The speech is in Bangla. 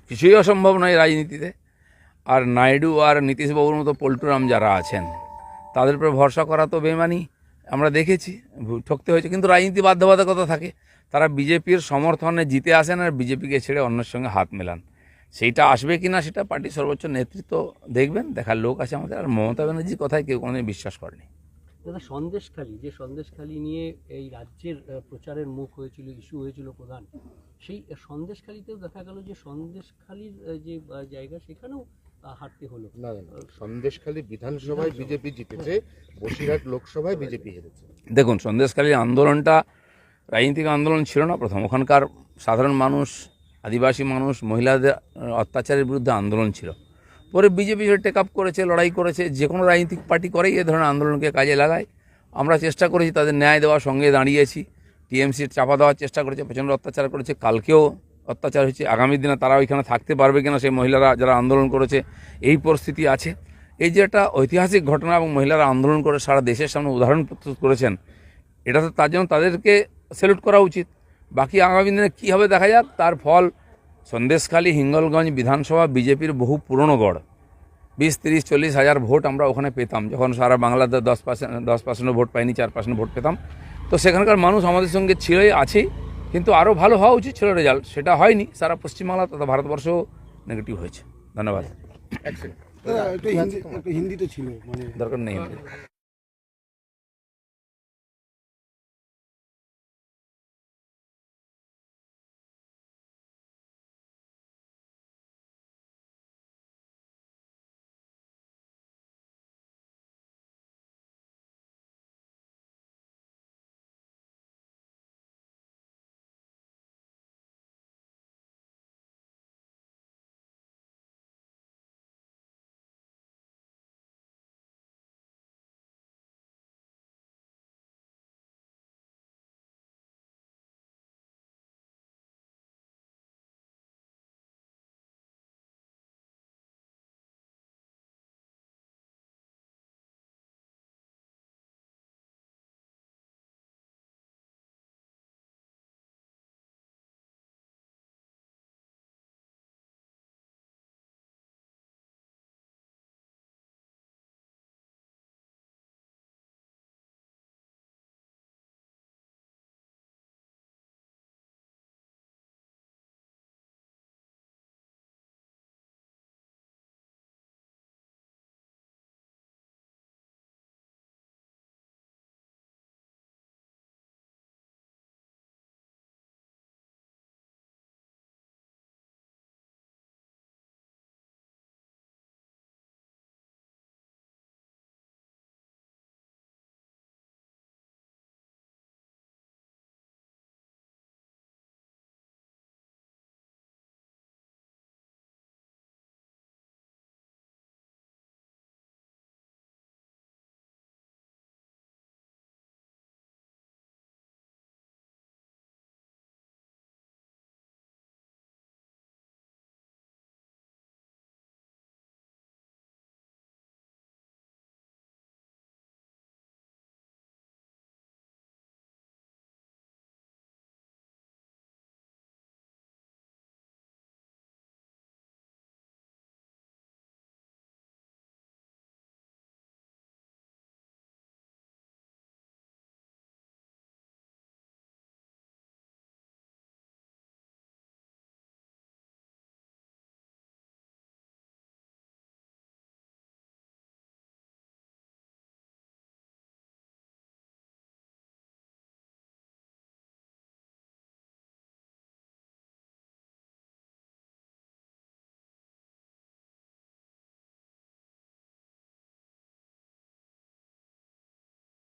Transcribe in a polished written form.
কিছুই অসম্ভব নয় রাজনীতিতে। আর নাইডু আর নীতিশবাবুর মতো পল্টুরাম যারা আছেন তাদের উপরে ভরসা করা তো বেমানি, আমরা দেখেছি, ঠকতে হয়েছে। কিন্তু রাজনীতি বাধ্যবাধকতা থাকে, তারা বিজেপির সমর্থনে জিতে আসেন আর বিজেপিকে ছেড়ে অন্যের সঙ্গে হাত মেলান। সেইটা আসবে কি না সেটা পার্টির সর্বোচ্চ নেতৃত্ব দেখবেন, দেখার লোক আছে আমাদের। আর মমতা ব্যানার্জির কথায় কেউ কোনোদিন বিশ্বাস করেনি। দাদা, সন্দেশখালি নিয়ে এই রাজ্যের প্রচারের মুখ হয়েছিল, ইস্যু হয়েছিল প্রধান, সেই সন্দেশখালিতেও দেখা গেল যে সন্দেশখালির যে জায়গা সেখানেও হারতে হলো। না, সন্দেশখালী বিধানসভায় বিজেপি জিতেছে, বসিরহাট লোকসভায় বিজেপি হেরেছে। দেখুন, সন্দেশখালীর আন্দোলনটা রাজনীতিক আন্দোলন ছিল না প্রথম। ওখানকার সাধারণ মানুষ, আদিবাসী মানুষ, মহিলাদের অত্যাচারের বিরুদ্ধে আন্দোলন ছিল। পরে বিজেপি সেটা টেক আপ করেছে, লড়াই করেছে। যে কোনো রাজনৈতিক পার্টি করেই এ ধরনের আন্দোলনকে কাজে লাগায়। আমরা চেষ্টা করেছি তাদের ন্যায় দেওয়ার, সঙ্গে দাঁড়িয়েছি। টিএমসির চাপা দেওয়ার চেষ্টা করেছে, প্রচণ্ড অত্যাচার করেছে। কালকেও অত্যাচার হয়েছে। আগামী দিনে তারা ওইখানে থাকতে পারবে কিনা, সেই মহিলারা যারা আন্দোলন করেছে, এই পরিস্থিতি আছে। এই যে একটা ঐতিহাসিক ঘটনা এবং মহিলারা আন্দোলন করে সারা দেশের সামনে উদাহরণ প্রস্তুত করেছেন, এটা তো তার জন্য তাদেরকে স্যালুট করা উচিত। বাকি আগামী দিনে কী হবে দেখা যাক। তার ফল সন্দেশখালী, হিঙ্গলগঞ্জ বিধানসভা বিজেপির বহু পুরনো গড়। 20-30-40 হাজার ভোট আমরা ওখানে পেতাম, যখন সারা বাংলাতে 10% ভোট পাইনি, 4% ভোট পেতাম। তো সেখানকার মানুষ আমাদের সঙ্গে ছিলই, আছেই। কিন্তু আরও ভালো হওয়া উচিত ছিল রেজাল্ট, সেটা হয়নি। সারা পশ্চিমবাংলা তথা ভারতবর্ষও নেগেটিভ হয়েছে। ধন্যবাদ। এক সেকেন্ড। হিন্দিতে ছিল, মানে দরকার নেই।